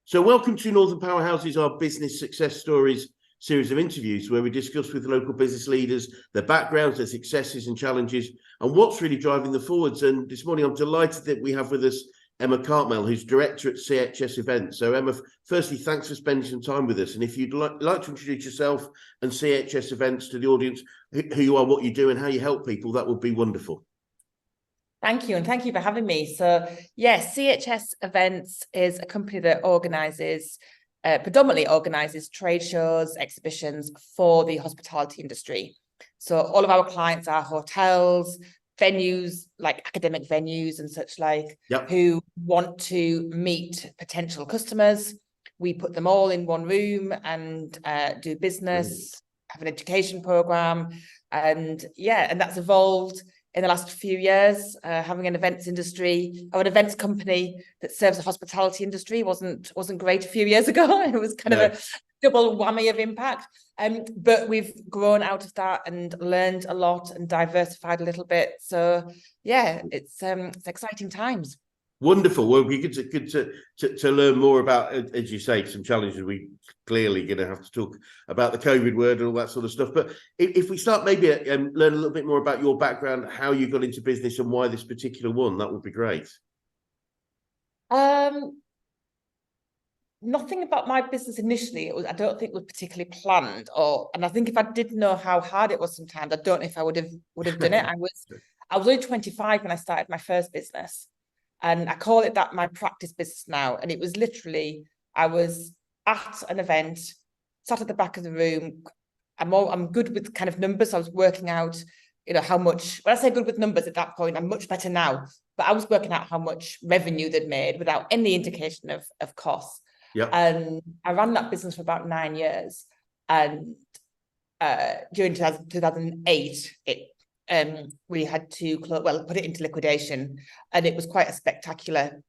So welcome to Northern Powerhouses, our business success stories series of interviews where we discuss with local business leaders their backgrounds, their successes and challenges, and what's really driving them forwards. And this morning, I'm delighted that we have with us Emma Cartmell, who's director at CHS Events. So Emma, firstly, thanks for spending some time with us. And if you'd like to introduce yourself and CHS Events to the audience, who you are, what you do and how you help people, that would be wonderful. Thank you, and thank you for having me. So, yes, CHS Events is a company that predominantly organises trade shows, exhibitions for the hospitality industry. So all of our clients are hotels, venues, like academic venues and such like, who want to meet potential customers. We put them all in one room and do business, have an education programme, and that's evolved in the last few years. Having an events industry or an events company that serves the hospitality industry wasn't great a few years ago. It was kind of a double whammy of impact. But we've grown out of that and learned a lot and diversified a little bit. So yeah, it's exciting times. Wonderful. Well, it'll be good to learn more about, as you say, some challenges. We clearly going to have to talk about the COVID word and all that sort of stuff. But if we start maybe learn a little bit more about your background, how you got into business and why this particular one, that would be great. Nothing about my business initially. I don't think it was particularly planned, and I think if I did know how hard it was sometimes, I don't know if I would have done it. I was only 25 when I started my first business. And I call it that my practice business now. And it was literally, I was at an event, sat at the back of the room. I'm good with kind of numbers. I was working out, how much, when I say good with numbers at that point, I'm much better now. But I was working out how much revenue they'd made without any indication of costs. And I ran that business for about 9 years. And during 2008, we had to put it into liquidation, and it was quite a spectacular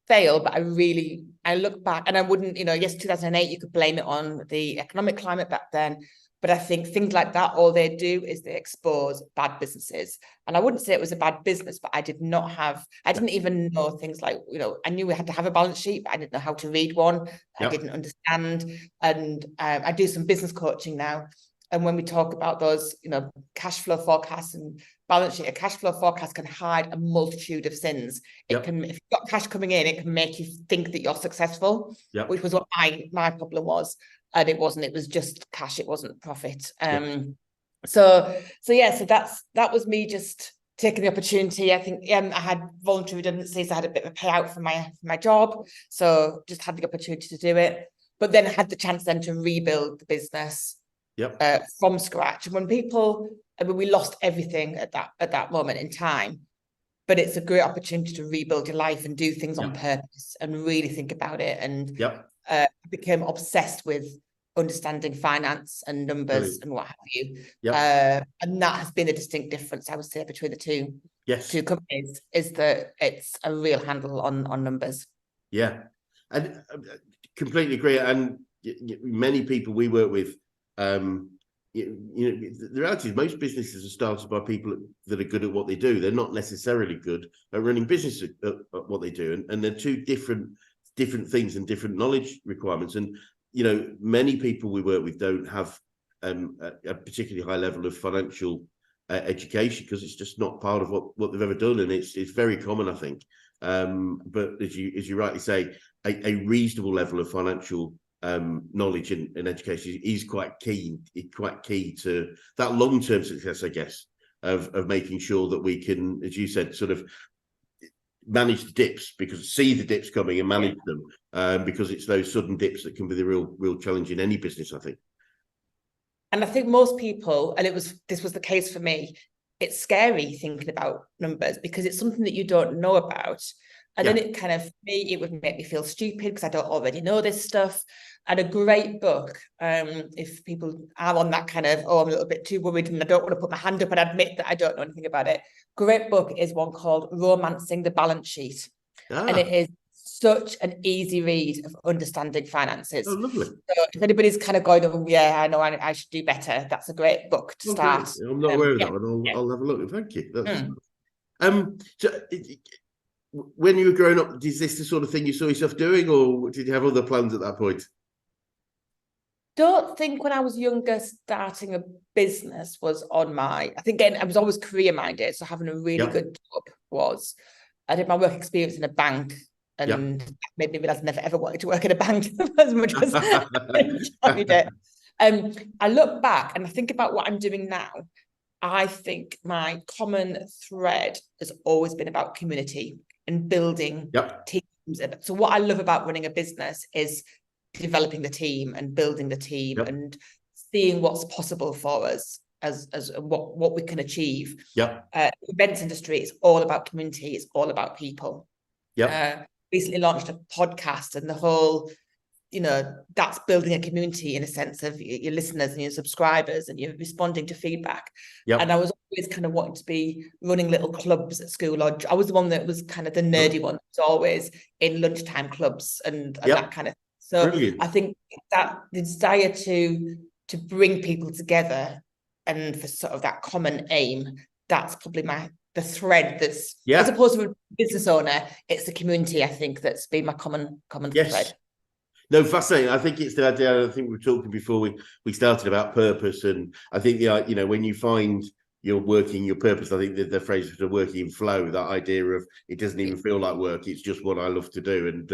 fail. But I look back and I wouldn't, yes, 2008, you could blame it on the economic climate back then, but I think things like that, all they do is they expose bad businesses. And I wouldn't say it was a bad business, but I didn't even know things like, I knew we had to have a balance sheet, but I didn't know how to read one. I didn't understand. And I do some business coaching now. And when we talk about those, cash flow forecasts and balance sheet, a cash flow forecast can hide a multitude of sins. It can, if you've got cash coming in, it can make you think that you're successful, which was what my problem was. And it wasn't. It was just cash. It wasn't profit. So that was me just taking the opportunity. I think I had voluntary redundancies. I had a bit of a payout for my job, so just had the opportunity to do it. But then I had the chance then to rebuild the business. From scratch. And when we lost everything at that moment in time, but it's a great opportunity to rebuild your life and do things on purpose and really think about it. And I became obsessed with understanding finance and numbers and what have you. And that has been a distinct difference, I would say, between the two companies, is that it's a real handle on numbers. Yeah, and completely agree. And many people we work with, the reality is most businesses are started by people that are good at what they do. They're not necessarily good at running business at what they do, and they're two different things and different knowledge requirements. And many people we work with don't have a particularly high level of financial education, because it's just not part of what they've ever done, and it's very common, I think. But as you rightly say, a reasonable level of financial knowledge and education is quite key to that long-term success, I guess, of making sure that we can, as you said, sort of manage the dips, see the dips coming and manage them, because it's those sudden dips that can be the real challenge in any business, I think. And I think most people, and this was the case for me, it's scary thinking about numbers because it's something that you don't know about. And then it would make me feel stupid because I don't already know this stuff. And a great book, if people are on that kind of, I'm a little bit too worried and I don't want to put my hand up and admit that I don't know anything about it. Great book is one called Romancing the Balance Sheet. And it is such an easy read of understanding finances. Oh, lovely. So if anybody's kind of going, I know I should do better, that's a great book to start. I'm not aware of that one. I'll have a look. Thank you. That's, when you were growing up, is this the sort of thing you saw yourself doing, or did you have other plans at that point? Don't think when I was younger, starting a business was on my, I think again, I was always career minded. So having a really good job was, I did my work experience in a bank, and that made me realize I never ever wanted to work in a bank as much as I enjoyed it. I look back and I think about what I'm doing now. I think my common thread has always been about community and building teams. So what I love about running a business is developing the team and building the team and seeing what's possible for us as what we can achieve. Events industry is all about community. It's all about people. Recently launched a podcast, and the whole, that's building a community in a sense of your listeners and your subscribers, and you're responding to feedback. And I was always kind of wanting to be running little clubs at school, or I was the one that was kind of the nerdy one, was always in lunchtime clubs and that kind of. So I think that the desire to bring people together and for sort of that common aim, that's probably the thread that's, as opposed to a business owner, it's the community, I think, that's been my common thread. No, fascinating. I think it's the idea. I think we were talking before we started about purpose, and I think when you find you're working your purpose, I think the phrase is working in flow. That idea of it doesn't even feel like work; it's just what I love to do, and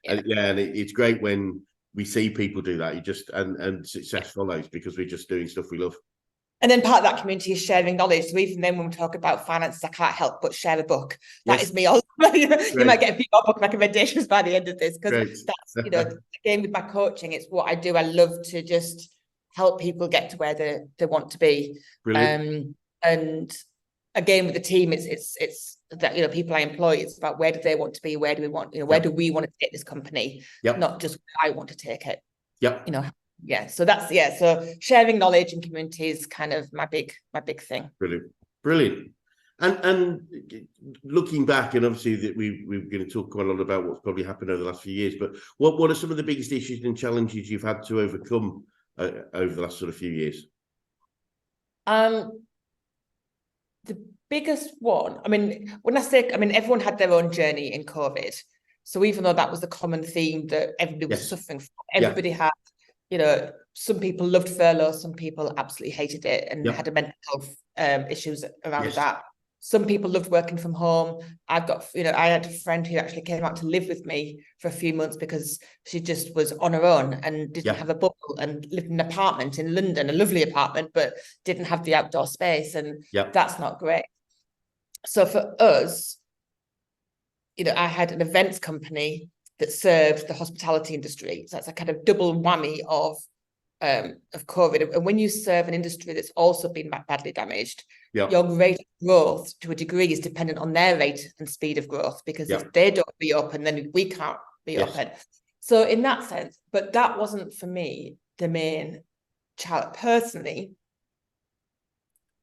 it's great when we see people do that. You just and success follows because we're just doing stuff we love. And then part of that community is sharing knowledge. So even then, when we talk about finances, I can't help but share a book. That is me. Also, you might get a few more book recommendations by the end of this, because that's, again, with my coaching, it's what I do. I love to just help people get to where they want to be. Brilliant. And again, with the team, it's that, people I employ, it's about where do they want to be? Where do we want, where do we want to take this company? Not just where I want to take it. So that's so sharing knowledge and community is kind of my big thing. Brilliant. And looking back, and obviously that we're going to talk quite a lot about what's probably happened over the last few years, but what are some of the biggest issues and challenges you've had to overcome over the last sort of few years? The biggest one, when I say, everyone had their own journey in COVID. So even though that was the common theme that everybody was suffering from, everybody had, some people loved furlough, some people absolutely hated it and had a mental health issues around that. Some people loved working from home. I've got, I had a friend who actually came out to live with me for a few months because she just was on her own and didn't have a bubble, and lived in an apartment in London, a lovely apartment, but didn't have the outdoor space, and that's not great. So for us, I had an events company that served the hospitality industry. So that's a kind of double whammy of COVID. And when you serve an industry that's also been badly damaged, your rate of growth to a degree is dependent on their rate and speed of growth, because if they don't reopen, then we can't reopen. So in that sense, but that wasn't for me the main challenge. Personally,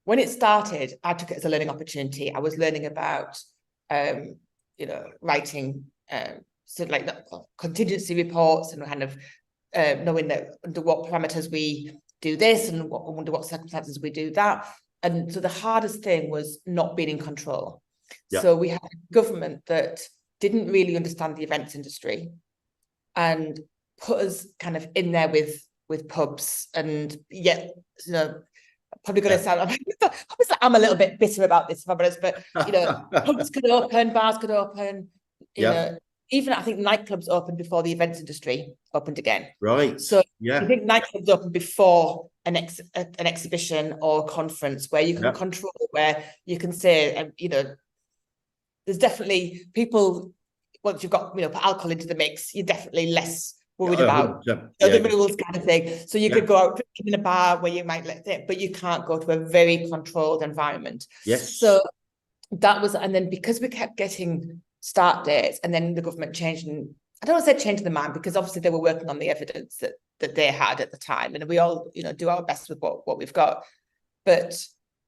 when it started, I took it as a learning opportunity. I was learning about, writing contingency reports, and kind of knowing that under what parameters we do this and under what circumstances we do that. And so the hardest thing was not being in control. So we had a government that didn't really understand the events industry and put us kind of in there with pubs, and yet, probably going to sound I'm a little bit bitter about this, but pubs could open, bars could open, even I think nightclubs opened before the events industry opened again. Right. So I think nightclubs opened before an exhibition or a conference, where you can control, where you can say, there's definitely people, once you've got, put alcohol into the mix, you're definitely less worried about the rules kind of thing. So you could go out in a bar where you might let it, but you can't go to a very controlled environment. So that was, and then because we kept getting start dates, and then the government changed, and I don't want to say changing the mind, because obviously they were working on the evidence that they had at the time, and we all do our best with what we've got, but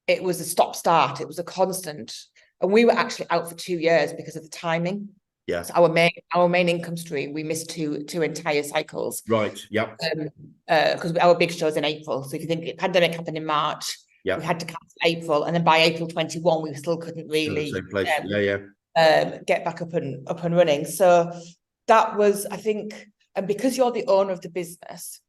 it was a stop-start. It was a constant, and we were actually out for 2 years because of the timing. So our main income stream, we missed two entire cycles. Right. Because our big show's in April. So if you think the pandemic happened in March, we had to cancel April, and then by April 21 we still couldn't really. Same place. get back up and running. So that was, I think, and because you're the owner of the business,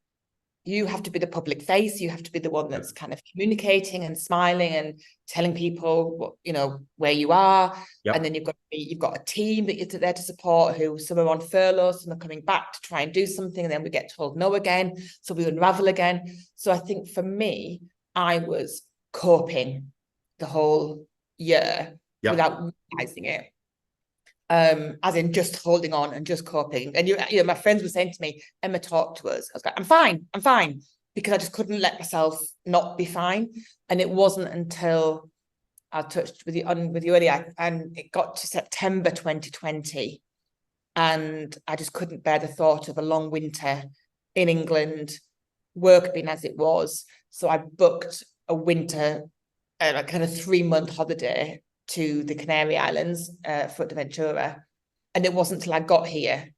you have to be the public face. You have to be the one that's kind of communicating and smiling and telling people what, you know, where you are. Yep. And then you've got a team that you're there to support, who some are on furlough, some are coming back to try and do something, and then we get told no again, so we unravel again. So I think for me, I was coping the whole year without realizing it. As in just holding on and just coping. And you know, my friends were saying to me, Emma, talk to us. I was like, I'm fine, because I just couldn't let myself not be fine. And it wasn't until I touched with you earlier, and it got to September 2020, and I just couldn't bear the thought of a long winter in England, work being as it was. So I booked a winter, like kind of 3-month holiday to the Canary Islands, Fuerteventura. And it wasn't until I got here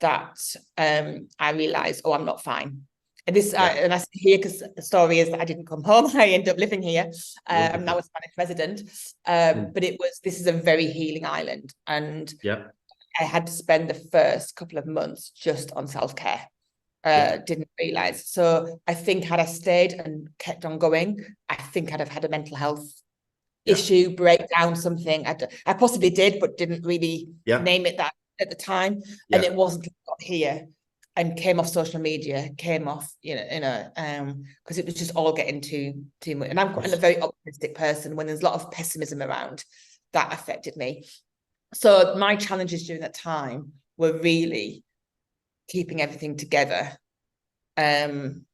that I realized, oh, I'm not fine. And this, and I say here because the story is that I didn't come home. I ended up living here. I'm now a Spanish resident. But this is a very healing island. And I had to spend the first couple of months just on self-care. Didn't realize. So I think had I stayed and kept on going, I think I'd have had a mental health issue, breakdown, something. I possibly did, but didn't really name it that at the time. And it wasn't until I got here and came off social media, came off, because it was just all getting too much. And I'm quite a very optimistic person. When there's a lot of pessimism around, that affected me. So my challenges during that time were really keeping everything together, and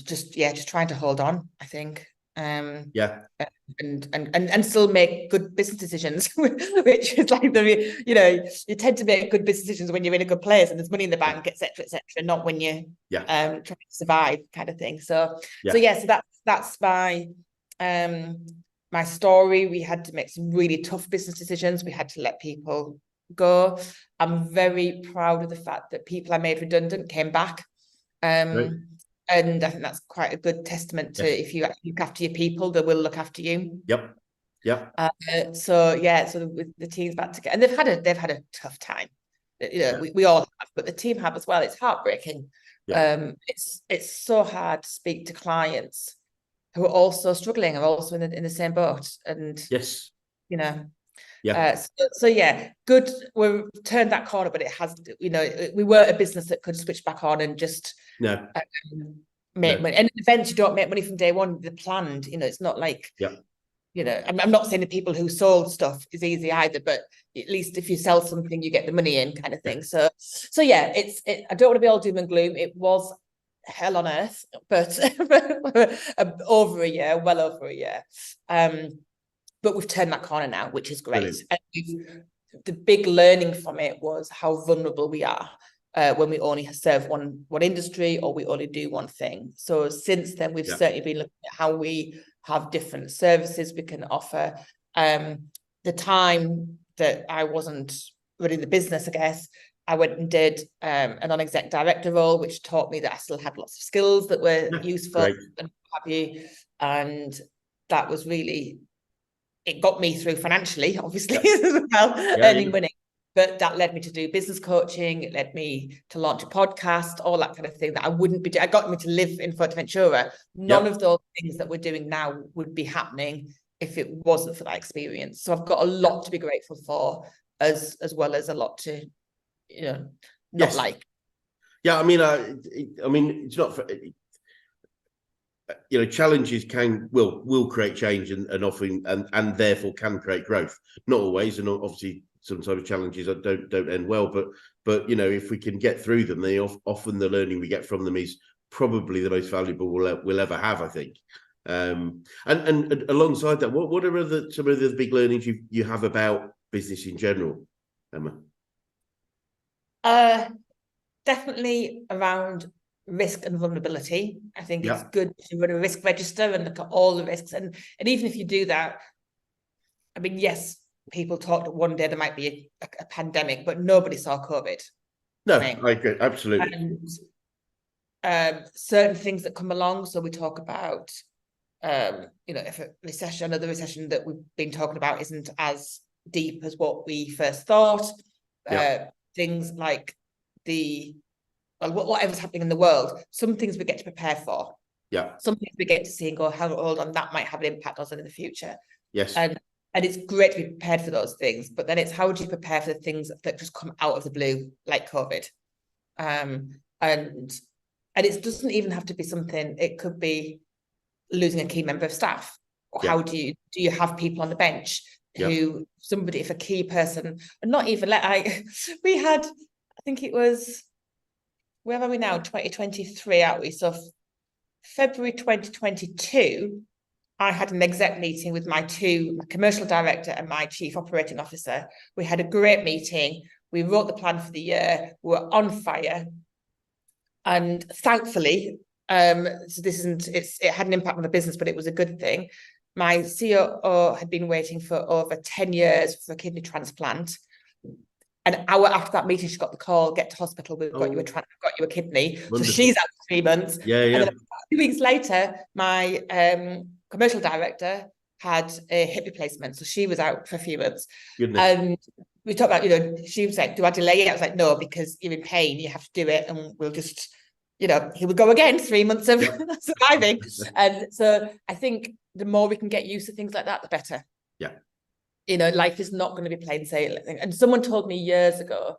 just trying to hold on, I think. And still make good business decisions, which is like you tend to make good business decisions when you're in a good place and there's money in the bank, etc., not when you're trying to survive, kind of thing. So that's my my story. We had to make some really tough business decisions. We had to let people go. I'm very proud of the fact that people I made redundant came back. And I think that's quite a good testament to if you look after your people, they will look after you. So with the team's back together, and they've had a tough time. We all have, but the team have as well. It's heartbreaking. It's so hard to speak to clients who are also struggling, are also in the same boat, and good. We've turned that corner, but it has, we weren't a business that could switch back on and just make money. And events, you don't make money from day one. They're planned. It's not like I'm not saying the people who sold stuff is easy either, but at least if you sell something, you get the money in, kind of thing. So I don't want to be all doom and gloom. It was hell on earth, but over a year, well over a year. But we've turned that corner now, which is great. And the big learning from it was how vulnerable we are when we only serve one industry, or we only do one thing. So since then, we've certainly been looking at how we have different services we can offer. The time that I wasn't running the business, I guess, I went and did a non-exec director role, which taught me that I still had lots of skills that were useful and what have you. And that was really, it got me through financially, obviously, as well, earning money. But that led me to do business coaching. It led me to launch a podcast, all that kind of thing that I wouldn't be doing. It got me to live in Fuerteventura. None of those things that we're doing now would be happening if it wasn't for that experience. So I've got a lot to be grateful for, as well as a lot to, not like. Yeah, I mean, it's not for, challenges will create change and often and therefore can create growth. Not always, and obviously sometimes challenges don't end well, but if we can get through them, often the learning we get from them is probably the most valuable we'll ever have, I think. And alongside that, what are some of the big learnings you have about business in general, Emma? Definitely around risk and vulnerability. I think it's good to run a risk register and look at all the risks. And even if you do that, I mean, yes, people talked that one day there might be a pandemic, but nobody saw COVID. No, I agree, absolutely. And certain things that come along. So we talk about, if a recession, another recession that we've been talking about isn't as deep as what we first thought. Yeah. Things like whatever's happening in the world, some things we get to prepare for. Yeah. Some things we get to see and go, hold on, that might have an impact on us in the future. Yes. And it's great to be prepared for those things, but then it's how do you prepare for the things that just come out of the blue, like COVID? And it doesn't even have to be something, it could be losing a key member of staff. Or Yeah. how do you have people on the bench who somebody, if a key person, and not even we had, I think it was, where are we now? 2023, aren't we? So February 2022, I had an exec meeting with my commercial director and my chief operating officer. We had a great meeting. We wrote the plan for the year. We were on fire. And thankfully, so it had an impact on the business, but it was a good thing. My COO had been waiting for over 10 years for a kidney transplant. An hour after that meeting, she got the call, get to hospital, we've got you a kidney. Wonderful. So she's out for 3 months. Yeah. And then a few weeks later, my commercial director had a hip replacement. So she was out for a few months. Goodness. And we talked about, she was like, do I delay it? I was like, no, because you're in pain, you have to do it. And we'll just, here we go again, 3 months of surviving. And so I think the more we can get used to things like that, the better. Yeah. Life is not going to be plain sailing. And someone told me years ago,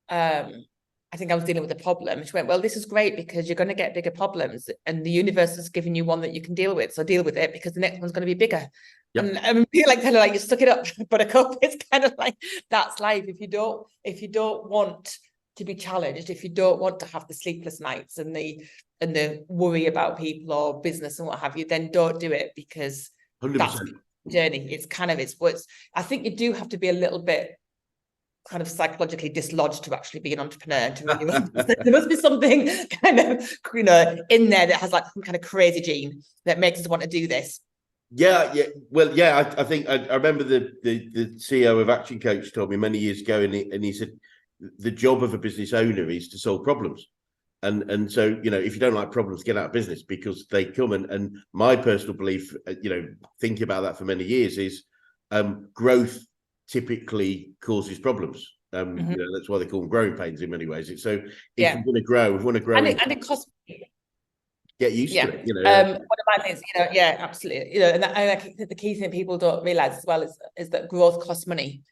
I think I was dealing with a problem. And she went, well, this is great because you're going to get bigger problems and the universe has given you one that you can deal with. So deal with it because the next one's going to be bigger. Yep. And I mean, kind of like you stuck it up, buttercup. It's kind of like, that's life. If you don't want to be challenged, if you don't want to have the sleepless nights and the worry about people or business and what have you, then don't do it, because 100%. That's the journey. I think you do have to be a little bit kind of psychologically dislodged to actually be an entrepreneur. To really there must be something kind of in there that has like some kind of crazy gene that makes us want to do this. Yeah. Well, yeah. I think I remember the CEO of Action Coach told me many years ago, and he said the job of a business owner is to solve problems. And so, if you don't like problems, get out of business, because they come. And my personal belief, thinking about that for many years, is growth typically causes problems. That's why they call them growing pains in many ways. It's so if we want to grow, and it costs. Get used to it. One of my things, absolutely. And I think the key thing people don't realize as well is that growth costs money.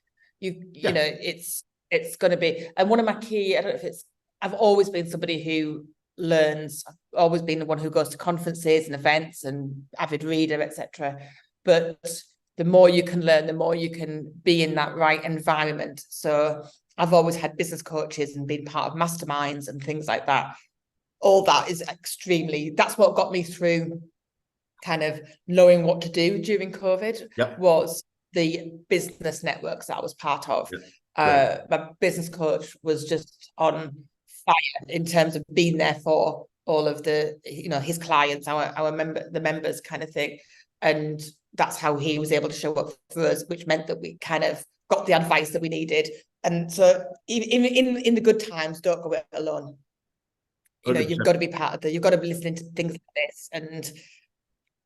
It's going to be, and one of my key, I don't know if it's, I've always been somebody who learns. I've always been the one who goes to conferences and events and avid reader, etc. But the more you can learn, the more you can be in that right environment. So I've always had business coaches and been part of masterminds and things like that. All that is that's what got me through kind of knowing what to do during COVID. Was the business networks that I was part of. My business coach was just on fire in terms of being there for all of the, his clients, our members kind of thing. And that's how he was able to show up for us, which meant that we kind of got the advice that we needed. And so in the good times, don't go it alone. 100%. You've got to be part of you've got to be listening to things like this and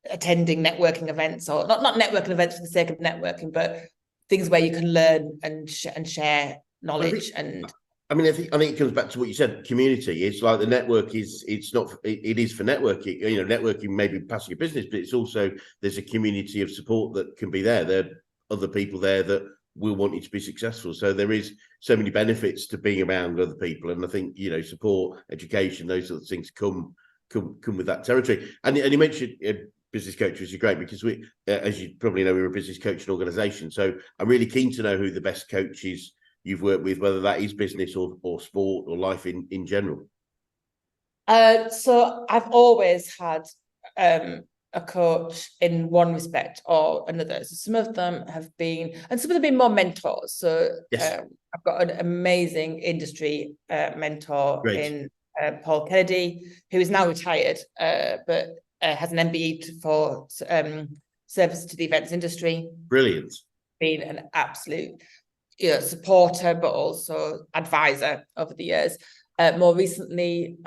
attending networking events, or not networking events for the sake of networking, but things where you can learn and share knowledge. I think it comes back to what you said. Community. It's like the network is. It is for networking. Networking may be passing a business, but it's also, there's a community of support that can be there. There are other people there that will want you to be successful. So there is so many benefits to being around other people, and I think support, education, those sort of things come with that territory. And you mentioned business coach, which is great, because we, as you probably know, we're a business coaching organisation. So I'm really keen to know who the best coaches you've worked with, whether that is business or sport or life in general. So I've always had a coach in one respect or another. So some of them have been, and some of them have been more mentors. So I've got an amazing industry mentor in Paul Kennedy, who is now retired, but has an MBE for service to the events industry. Brilliant. Been an absolute supporter, but also advisor over the years. More recently,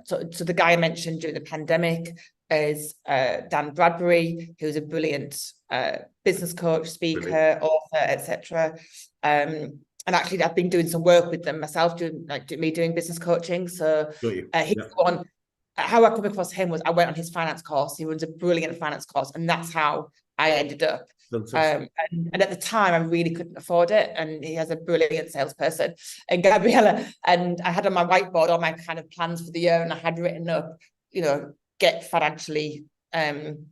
so the guy I mentioned during the pandemic is Dan Bradbury, who's a brilliant business coach, speaker, author, etc. And actually, I've been doing some work with them myself, doing business coaching. So he's the one. How I come across him was I went on his finance course. He runs a brilliant finance course, and that's how I ended up. And at the time, I really couldn't afford it. And he has a brilliant salesperson, and Gabriella. And I had on my whiteboard all my kind of plans for the year, and I had written up, get financially, increase.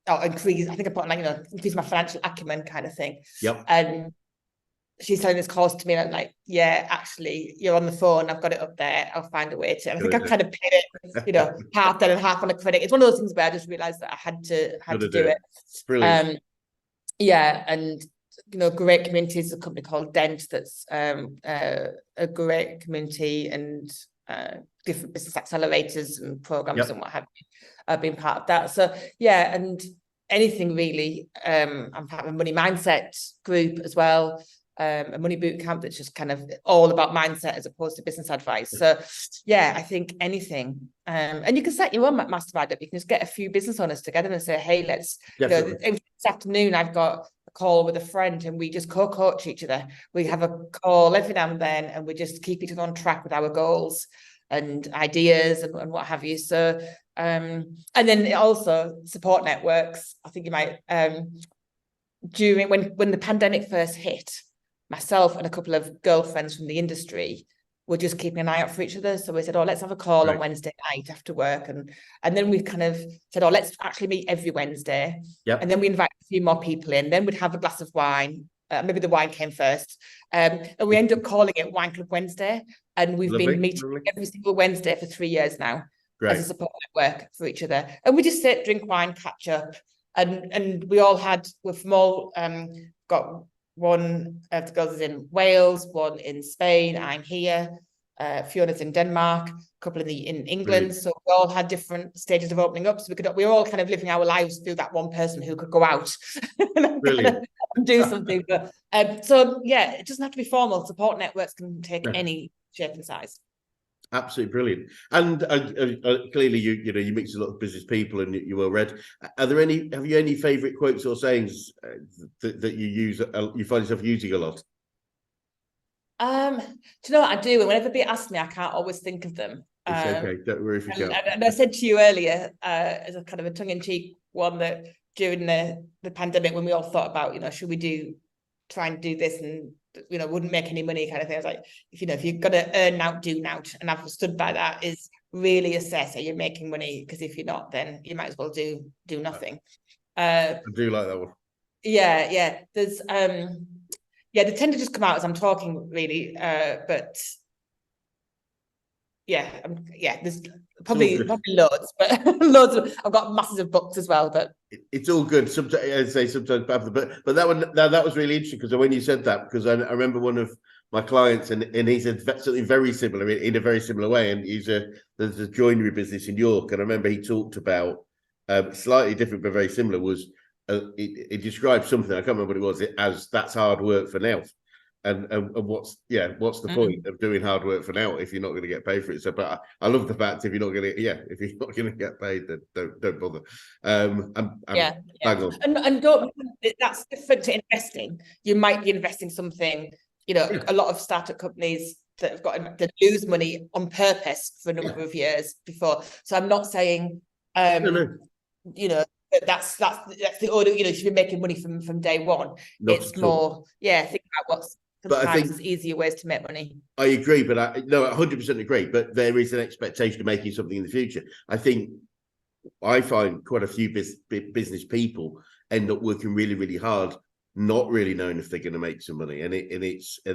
I think I put increase my financial acumen kind of thing. Yep. And she's selling this course to me, and I'm like, yeah, actually, you're on the phone. I've got it up there. I'll find a way to. And I think I kind of paid it, half then and half on a credit. It's one of those things where I just realised that I had to do it. Brilliant. Yeah, and Great Community is a company called Dent that's a great community, and different business accelerators and programs and what have you. I've been part of that. So yeah, and anything really. I'm part of a money mindset group as well. A money boot camp that's just kind of all about mindset as opposed to business advice. So yeah, I think anything. And you can set your own mastermind up. You can just get a few business owners together and say, hey, let's, this afternoon I've got a call with a friend and we just co-coach each other. We have a call every now and then and we just keep each other on track with our goals and ideas and what have you. So, and then also support networks. I think you might, during when the pandemic first hit, myself and a couple of girlfriends from the industry were just keeping an eye out for each other. So we said, let's have a call on Wednesday night after work. And then we kind of said, let's actually meet every Wednesday. Yep. And then we invite a few more people in. Then we'd have a glass of wine. Maybe the wine came first. And we end up calling it Wine Club Wednesday. And we've been meeting every single Wednesday for 3 years now as a support network for each other. And we just sit, drink wine, catch up. And we've from all got one of the girls is in Wales, one in Spain, I'm here, Fiona's in Denmark, a couple in England. Brilliant. So we all had different stages of opening up. So we were all kind of living our lives through that one person who could go out and do something. But, so yeah, it doesn't have to be formal. Support networks can take any shape and size. Absolutely brilliant. And clearly you mix a lot of business people and you're well read. Have you any favorite quotes or sayings that you use, you find yourself using a lot? Do you know what I do? And whenever people ask me, I can't always think of them. It's okay, don't worry if you can't. And I said to you earlier, as a kind of a tongue-in-cheek one, that during the pandemic, when we all thought about, should we try and do this and wouldn't make any money kind of thing. I was like, if you've got to earn now, do now. And I've stood by that, is really assess, are you making money? Because if you're not, then you might as well do nothing. I do like that one. Yeah. There's they tend to just come out as I'm talking really, but there's probably loads, but I've got masses of books as well, but it's all good. Sometimes but that was really interesting, because when you said that, because I remember one of my clients and he said something very similar in a very similar way, and there's a joinery business in York, and I remember he talked about slightly different but very similar, was it described something, I can't remember what it was, as that's hard work for now. And what's the point of doing hard work for now if you're not going to get paid for it? So, but I love the fact if you're not going to get paid, then don't bother. And don't, that's different to investing. You might be investing something. A lot of startup companies that have got to lose money on purpose for a number of years before. So I'm not saying that's the order. You should be making money from day one. It's more think about what's. But I think there's easier ways to make money. I agree, but I 100% agree. But there is an expectation of making something in the future. I think I find quite a few business people end up working really, really hard, not really knowing if they're going to make some money, and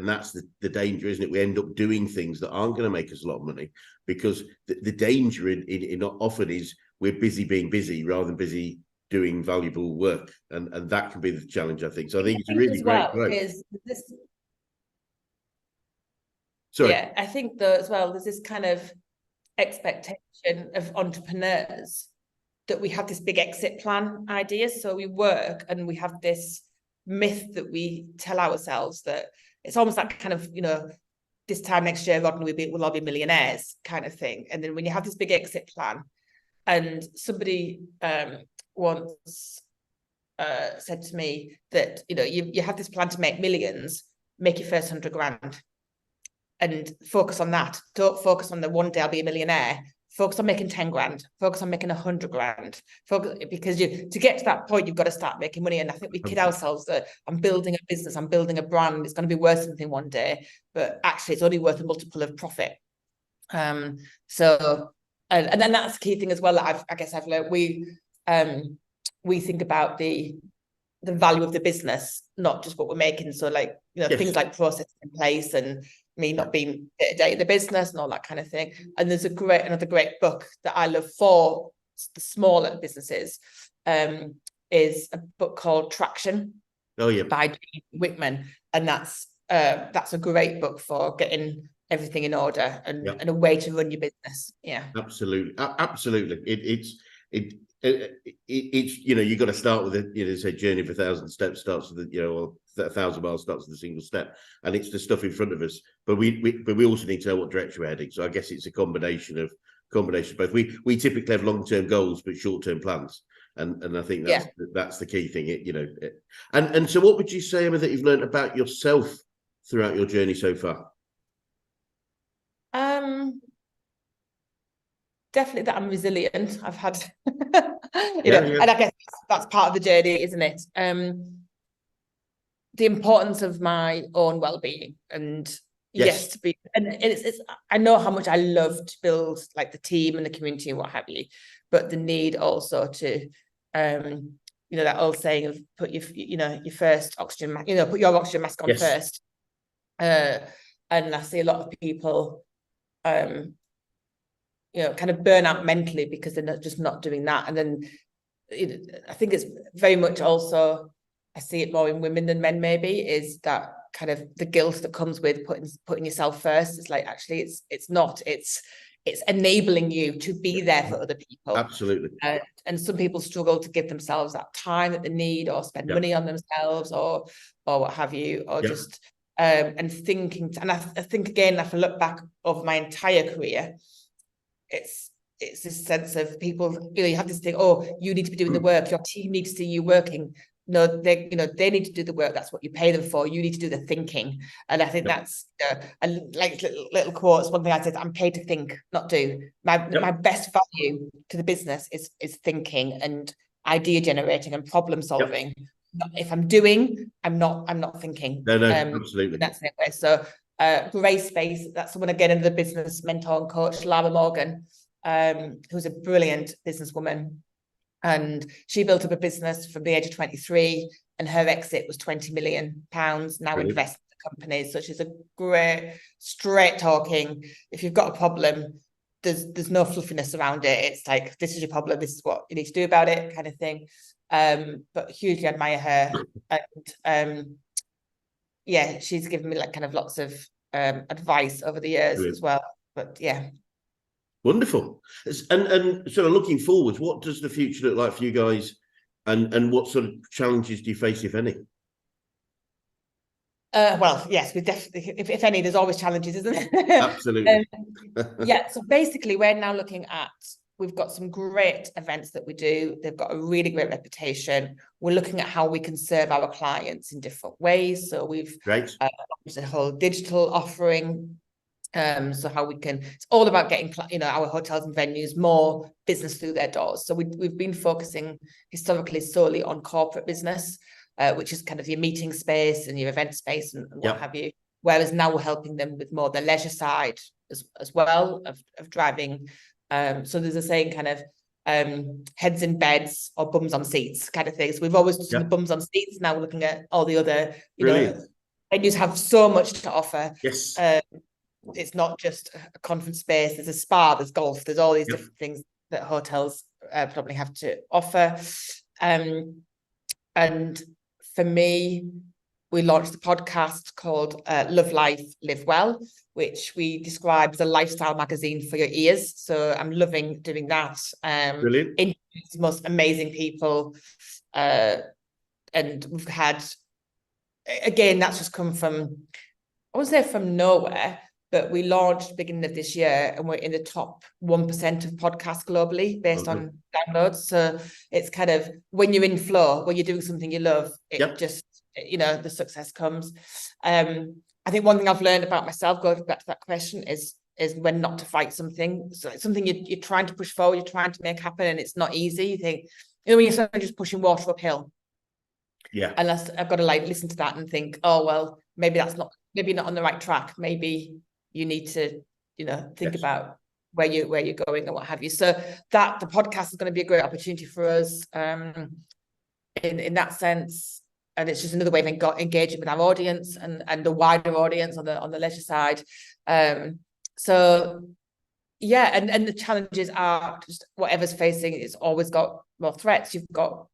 that's the danger, isn't it? We end up doing things that aren't going to make us a lot of money, because the danger in often is we're busy being busy rather than busy doing valuable work, and that can be the challenge, I think. So I think it's a really great quote. Sorry. Yeah, I think though as well, there's this kind of expectation of entrepreneurs that we have this big exit plan idea. So we work and we have this myth that we tell ourselves that it's almost like kind of, this time next year, Rodney, we'll all be millionaires kind of thing. And then when you have this big exit plan and somebody once said to me that, you know, you have this plan to make millions, make your first 100 grand and focus on that. Don't focus on the one day I'll be a millionaire. Focus on making 10 grand, focus on making 100 grand, focus, because to get to that point, you've got to start making money. And I think we kid ourselves that I'm building a business, I'm building a brand, it's going to be worth something one day, but actually it's only worth a multiple of profit. So, and then that's the key thing as well that I guess I've learned. We think about the value of the business, not just what we're making. So like, you know, Yes. things like processes in place and me not being day-to-day in the business and all that kind of thing. And there's another great book that I love for the smaller businesses, is a book called Traction. Oh yeah, by Jane Whitman, and that's a great book for getting everything in order and a way to run your business. Yeah, absolutely, absolutely. It's you know, you've got to start with a, you know, say journey of 1,000 steps starts with, you know, or 1,000 miles starts with a single step, and it's the stuff in front of us. But we also need to know what direction we're heading. So I guess it's a combination of both. We typically have long-term goals but short-term plans, and I think that's the key thing. You know, and so what would you say, Emma, that you've learned about yourself throughout your journey so far? Definitely that I'm resilient. I've had, you know, and I guess that's part of the journey, isn't it? The importance of my own well-being, and yes, it's I know how much I love to build like the team and the community and what have you, but the need also to, you know, that old saying of put your first oxygen mask, you know, put your oxygen mask on first. And I see a lot of people, you know, kind of burn out mentally because they're just not doing that. And then I think it's very much also, I see it more in women than men maybe, is that kind of the guilt that comes with putting yourself first. It's like, actually, it's not, it's enabling you to be there for other people. Absolutely. And some people struggle to give themselves that time that they need, or spend money on themselves, or what have you, or just, and thinking, and I think again, if I look back over my entire career, it's this sense of people, you know, you have this thing, oh, you need to be doing the work, your team needs to see you working. No, they need to do the work. That's what you pay them for. You need to do the thinking. And I think that's like little quotes. One thing I said, I'm paid to think, not do. My best value to the business is thinking and idea generating and problem solving. If I'm doing, I'm not thinking. No, absolutely. That's it. So Grace Space, that's someone again in the business mentor and coach, Lara Morgan, who's a brilliant businesswoman. And she built up a business from the age of 23, and her exit was £20 million, now invested in the company. So she's a great, straight talking. If you've got a problem, there's no fluffiness around it. It's like, this is your problem, this is what you need to do about it, kind of thing. But hugely admire her. And yeah, she's given me like kind of lots of advice over the years as well. But yeah. Wonderful. And sort of looking forwards, what does the future look like for you guys, and what sort of challenges do you face, if any? Well, yes, we definitely, if any, there's always challenges, isn't it? Absolutely. Yeah, so basically we're now looking at, we've got some great events that we do. They've got a really great reputation. We're looking at how we can serve our clients in different ways. So we've launched a whole digital offering. So how we can, it's all about getting, you know, our hotels and venues more business through their doors. So we've been focusing historically solely on corporate business, which is kind of your meeting space and your event space and what have you. Whereas now we're helping them with more the leisure side as well of driving. So there's a saying kind of heads in beds or bums on seats kind of thing. So we've always done the bums on seats. Now we're looking at all the other, you know, venues have so much to offer. Yes. It's not just a conference space, there's a spa, there's golf, there's all these different things that hotels probably have to offer. And for me, we launched a podcast called Love Life, Live Well, which we describe as a lifestyle magazine for your ears. So I'm loving doing that. Brilliant. Interviews the most amazing people. And we've had, again, that's just come from, I wouldn't say from nowhere, but we launched beginning of this year and we're in the top 1% of podcasts globally based on downloads. So it's kind of when you're in flow, when you're doing something you love, it just, you know, the success comes. I think one thing I've learned about myself, going back to that question, is when not to fight something. So it's something you're trying to push forward, you're trying to make happen, and it's not easy. You think, you know, when you're just pushing water uphill. Yeah. Unless I've got to like listen to that and think, oh, well, maybe that's not, maybe not on the right track. Maybe you need to, you know, think about where you're going and what have you. So that the podcast is going to be a great opportunity for us in that sense. And it's just another way of engaging with our audience and the wider audience on the leisure side. So yeah, and the challenges are just whatever's facing, it's always got more threats. You've got,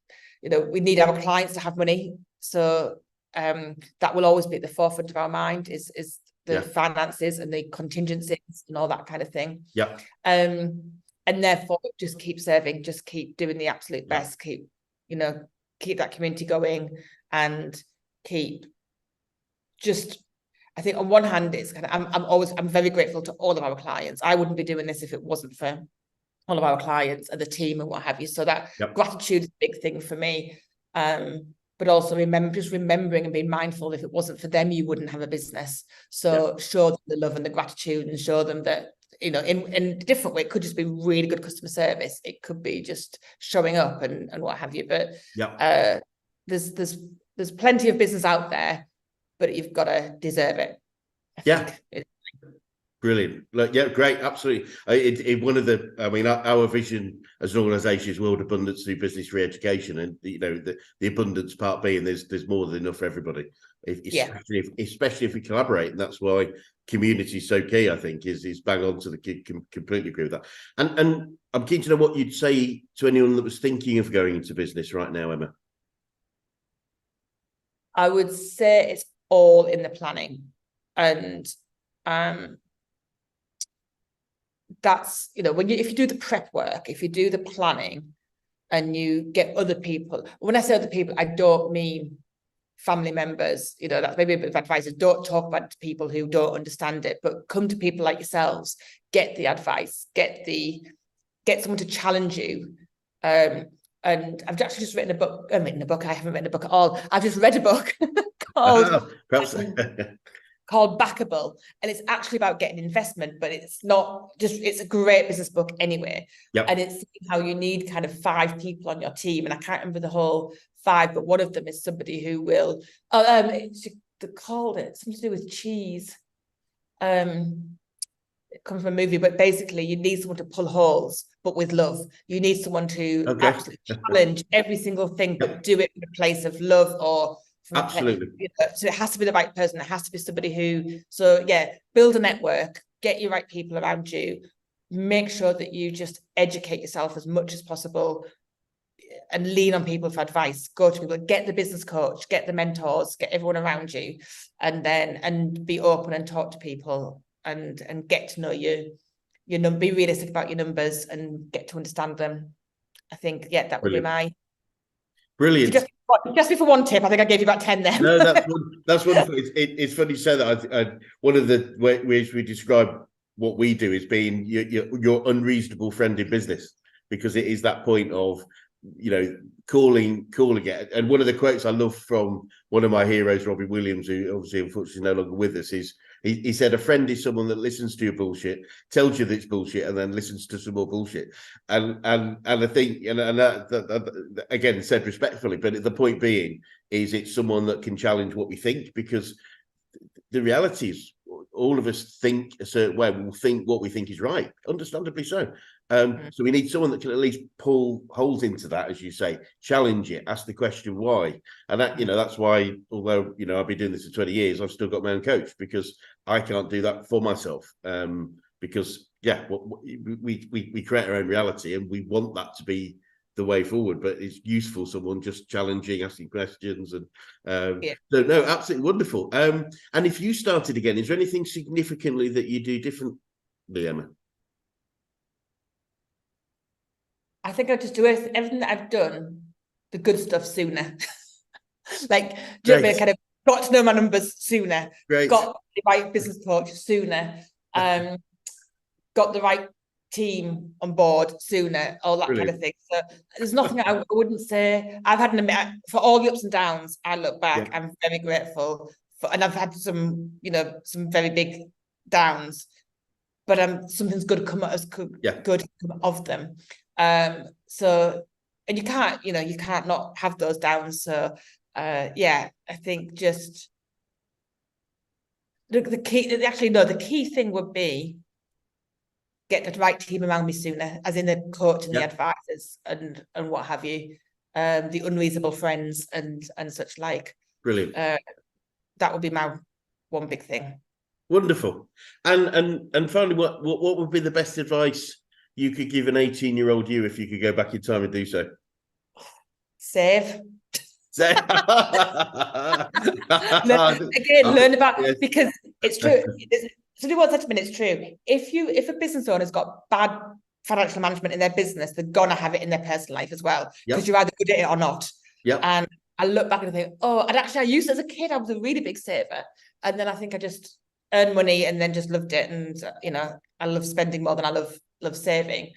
you know, we need our clients to have money. So that will always be at the forefront of our mind is the finances and the contingencies and all that kind of thing. Yeah. And therefore just keep serving, just keep doing the absolute best, keep that community going, and keep just, I think on one hand, it's kind of, I'm very grateful to all of our clients. I wouldn't be doing this if it wasn't for all of our clients and the team and what have you. So that gratitude is a big thing for me. But also remembering and being mindful, if it wasn't for them, you wouldn't have a business. So show them the love and the gratitude, and show them that, you know, in a different way. It could just be really good customer service. It could be just showing up and what have you. But there's plenty of business out there, but you've got to deserve it. I think. Brilliant. Great. Absolutely. One of the, I mean, our vision as an organisation is world abundance through business re-education, and you know the abundance part being there's more than enough for everybody, especially if we collaborate, and that's why community is so key. I think is bang on to the kid. Completely agree with that. And I'm keen to know what you'd say to anyone that was thinking of going into business right now, Emma. I would say it's all in the planning, and that's, you know, if you do the prep work, if you do the planning and you get other people, when I say other people, I don't mean family members, you know, that's maybe a bit of advice. Don't talk about people who don't understand it, but come to people like yourselves, get the advice, get someone to challenge you. And I've actually just written a book. I haven't written a book at all. I've just read a book called Backable, and it's actually about getting investment, but it's not just, it's a great business book anyway. And it's how you need kind of 5 people on your team, and I can't remember the whole 5, but one of them is somebody who will they called it something to do with cheese. It comes from a movie, but basically you need someone to pull holes, but with love. You need someone to absolutely challenge every single thing, but do it from a place of love or absolutely. So it has to be the right person. It has to be somebody who, build a network, get your right people around you, make sure that you just educate yourself as much as possible and lean on people for advice. Go to people, get the business coach, get the mentors, get everyone around you, and be open and talk to people and get to know your number, be realistic about your numbers and get to understand them. I think, that would be my brilliant. Just for one tip, I think I gave you about 10 there. No, that's wonderful. It's funny you say that. One of the ways we describe what we do is being your unreasonable friend in business, because it is that point of, you know, calling it. And one of the quotes I love from one of my heroes, Robbie Williams, who obviously unfortunately no longer with us, is he said a friend is someone that listens to your bullshit, tells you that it's bullshit, and then listens to some more bullshit. And I think, and that again said respectfully, but the point being is it's someone that can challenge what we think, because the reality is all of us think a certain way. We'll think what we think is right, understandably so. So we need someone that can at least pull holes into that, as you say, challenge it, ask the question why. And that, you know, that's why, although, you know, I've been doing this for 20 years, I've still got my own coach, because I can't do that for myself. Because we create our own reality, and we want that to be the way forward, but it's useful someone just challenging, asking questions, and so no, absolutely wonderful. And if you started again, is there anything significantly that you do differently, Emma? I think I just do everything that I've done, the good stuff sooner. Like, do you know what I mean? Kind of got to know my numbers sooner, got the right business coach sooner, got the right team on board sooner, all that kind of thing. So there's nothing I wouldn't say. I've had for all the ups and downs. I look back, I'm very grateful for, and I've had some, some very big downs, but something's good come of them. So, and you can't not have those downs. So, I think just the key thing would be get the right team around me sooner, as in the coach and the advisors and what have you, the unreasonable friends and such like. Brilliant. That would be my one big thing. Wonderful. And finally, what would be the best advice you could give an 18-year-old you if you could go back in time and do so? Save. Again, learn about, because it's true. Somebody once said to me, it's true. If a business owner's got bad financial management in their business, they're gonna have it in their personal life as well, because you're either good at it or not. And I look back and think, I used as a kid, I was a really big saver, and then I think I just earned money and then just loved it, and I love spending more than I love saving.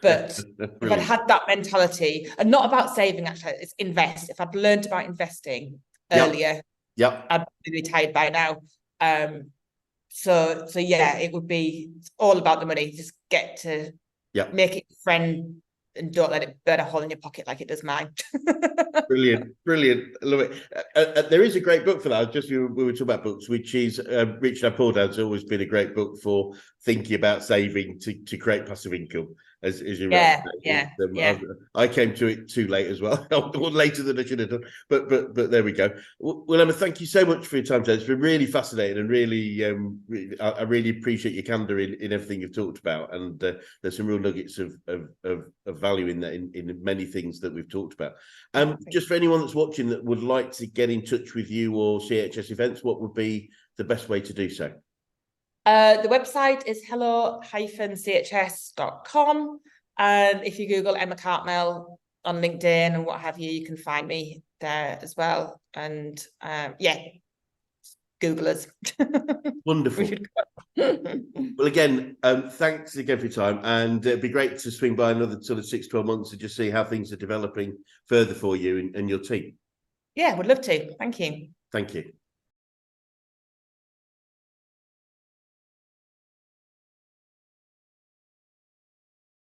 But if I'd had that mentality, and not about saving, actually, it's invest. If I'd learned about investing earlier, I'd be retired by now. So it would be all about the money. Just get to make it friend, and don't let it burn a hole in your pocket like it does mine. Brilliant. I love it. There is a great book for that. We were talking about books, which is Rich Dad Poor Dad's always been a great book for thinking about saving to create passive income. As you I came to it too late as well, or later than I should have done. But there we go. Well, Emma, thank you so much for your time today. It's been really fascinating, and really, I really appreciate your candor in everything you've talked about. And there's some real nuggets of value in that, in many things that we've talked about. Just for anyone that's watching that would like to get in touch with you or CHS events, what would be the best way to do so? The website is hello-chs.com. And if you Google Emma Cartmell on LinkedIn and what have you, you can find me there as well. And Google us. Wonderful. Well, again, thanks again for your time. And it'd be great to swing by another sort of 6-12 months to just see how things are developing further for you and your team. Yeah, would love to. Thank you. Thank you.